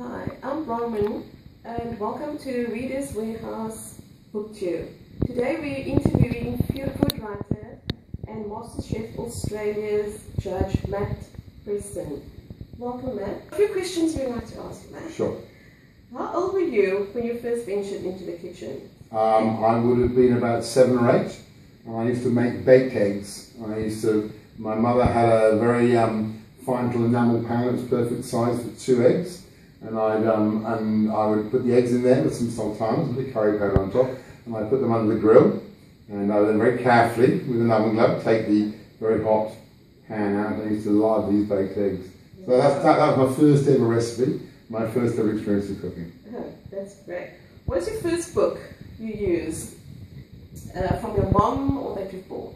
Hi, I'm Bronwen and welcome to Reader's Warehouse Book Tour. Today we're interviewing food writer and Masterchef Australia's judge Matt Preston. Welcome, Matt. A few questions we'd like to ask you, Matt. Sure. How old were you when you first ventured into the kitchen? I would have been about 7 or 8. I used to make baked eggs. My mother had a very fine little enamel pan. It was perfect size for 2 eggs. And I would put the eggs in there with some sultanas, a bit of curry powder on top, and I'd put them under the grill. And I would then very carefully, with an oven glove, take the very hot pan out. I used to love these baked eggs. So that was my first ever recipe, my first ever experience of cooking. Oh, that's great. What's your first book you used? From your mom or that you bought?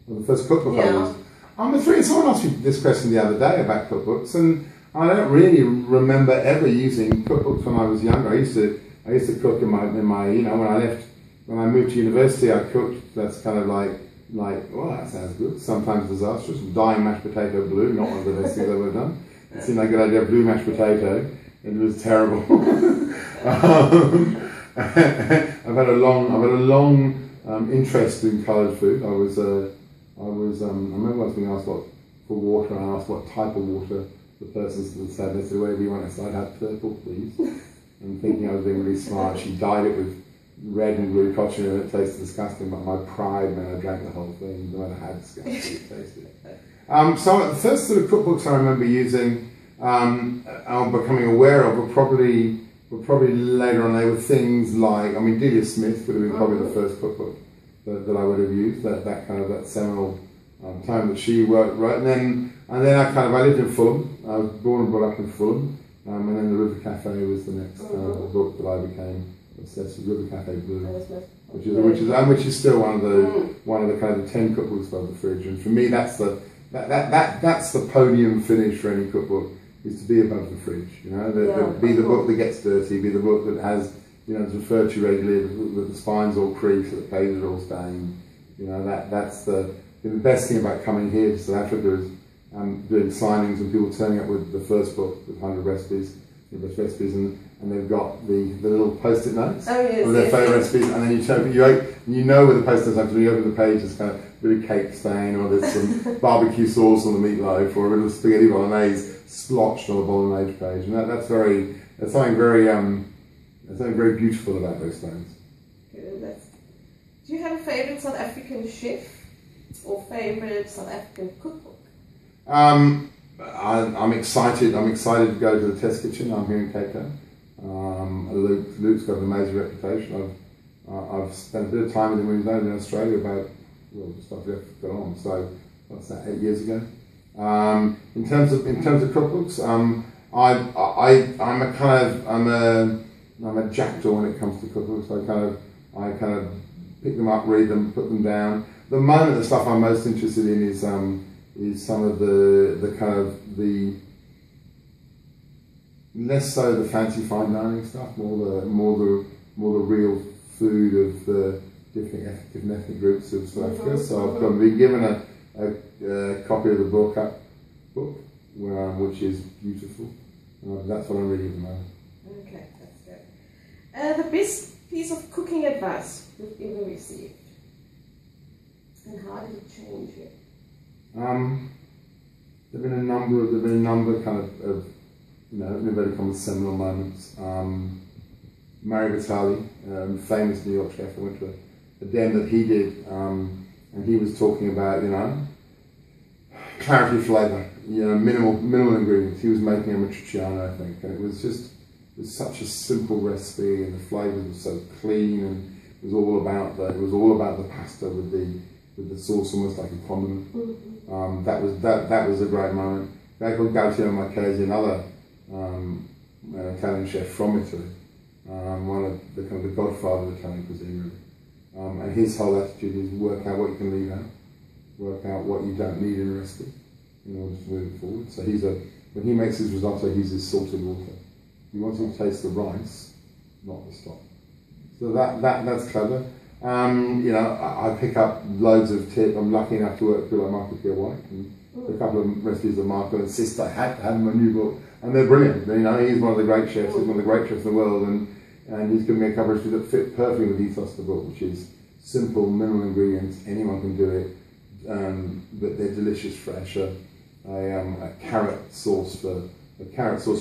Well, the first cookbook I used. I'm afraid someone asked me this question the other day about cookbooks, and I don't really remember ever using cookbooks when I was younger. I used to cook in my when I moved to university, I cooked. That's kind of like, oh, that sounds good. Sometimes disastrous. Dyeing mashed potato blue, not one of the best things I've ever done. It seemed like a good idea, blue mashed potato. It was terrible. I've had a long interest in coloured food. I remember once being asked for water, and I asked what type of water the person said. They said, whatever you want. I said, I'd have purple, please. And thinking I was being really smart, she dyed it with red and blue cotton, and it tasted disgusting, but my pride meant I drank the whole thing, no matter how disgusting it tasted. So the first sort of cookbooks I remember using, I'm becoming aware of, were probably later on. They were things like, Delia Smith would have been probably the first cookbook that I would have used, that seminal time that she wrote. And then I lived in Fulham. I was born and brought up in Fulham, and then the River Cafe was the next book that I became obsessed with. River Cafe Blue, which is still one of the kind of 10 cookbooks above the fridge. And for me, that's the podium finish for any cookbook, is to be above the fridge. Be the book that gets dirty, be the book that has, is referred to regularly, with the spines all creased, the pages are all stained. That's the best thing about coming here to South Africa is doing signings and people turning up with the first book with 100 recipes, and they've got the little post-it notes of their favourite recipes, and then you know where the post-it notes are. When you open the page, there's kind of a bit of cake stain, or there's some barbecue sauce on the meatloaf, or a bit of spaghetti bolognese splotched on the bolognese page, and that's something very beautiful about those stones. Good. Do you have a favourite South African chef or favourite South African cookbook? I'm excited to go to the Test Kitchen. I'm here in Cape Town. Luke's got an amazing reputation. I've spent a bit of time with him when he was in Australia just after he got on. So what's that? 8 years ago. In terms of cookbooks, I'm a jackdaw when it comes to cookbooks. I kind of pick them up, read them, put them down. The moment the stuff I'm most interested in is some of the less so the fancy fine dining stuff, more the real food of the different ethnic groups of South Africa. So I've been given a copy of the book, which is beautiful. That's what I'm reading at the moment. Okay, that's good. The best piece of cooking advice you've ever received, and how did it change you? There've been a number of very common seminal moments. Mario Batali, famous New York chef, I went to a den that he did, and he was talking about clarity of flavour, minimal ingredients. He was making a matriciana, I think, and it was such a simple recipe, and the flavours were so clean, and it was all about the pasta with the sauce, almost like a condiment. That was a great moment. A guy called Gauthier Marchesi, another Italian chef from Italy, one of the godfather of Italian cuisine, really. And his whole attitude is work out what you can leave out, work out what you don't need in a recipe in order to move it forward. So when he makes his risotto, he uses salted water. He wants you to taste the rice, not the stock. So that's clever. I pick up loads of tips. I'm lucky enough to work with people like Michael Pierre White, and a couple of recipes that Michael insists I had to have in my new book. and they're brilliant. You know, he's one of the great chefs. He's one of the great chefs in the world, and he's given me a couple of recipes that fit perfectly with the ethos of the book, which is simple, minimal ingredients. Anyone can do it, but they're delicious, fresh. A carrot sauce is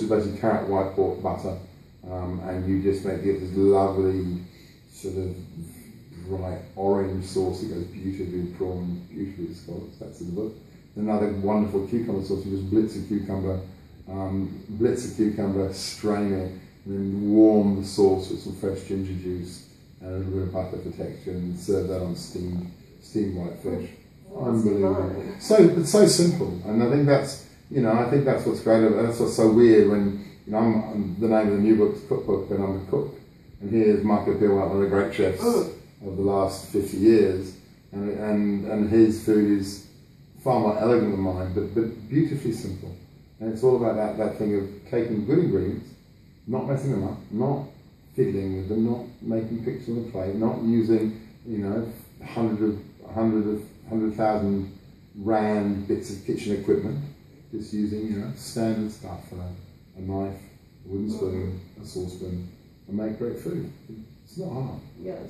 basically carrot, white pork, butter, and you just make it this lovely sort of bright orange sauce that goes beautifully with prawns, beautifully with scallops. That's in the book. Another wonderful cucumber sauce. You just blitz a cucumber, strain it, and then warm the sauce with some fresh ginger juice and a little bit of butter for texture, and serve that on steamed white fish. Unbelievable. It's so simple, and I think that's what's great about it. That's what's so weird when the name of the new book's Cookbook, and I'm a cook, and here's Michael Peel, one of the great chefs of the last 50 years, and his food is far more elegant than mine, but beautifully simple. And it's all about that thing of taking good ingredients, not messing them up, not fiddling with them, not making pictures on the plate, not using 100,000 rand bits of kitchen equipment, just using standard stuff, a knife, a wooden spoon, a saucepan, and make great food. It's not hard. Yeah.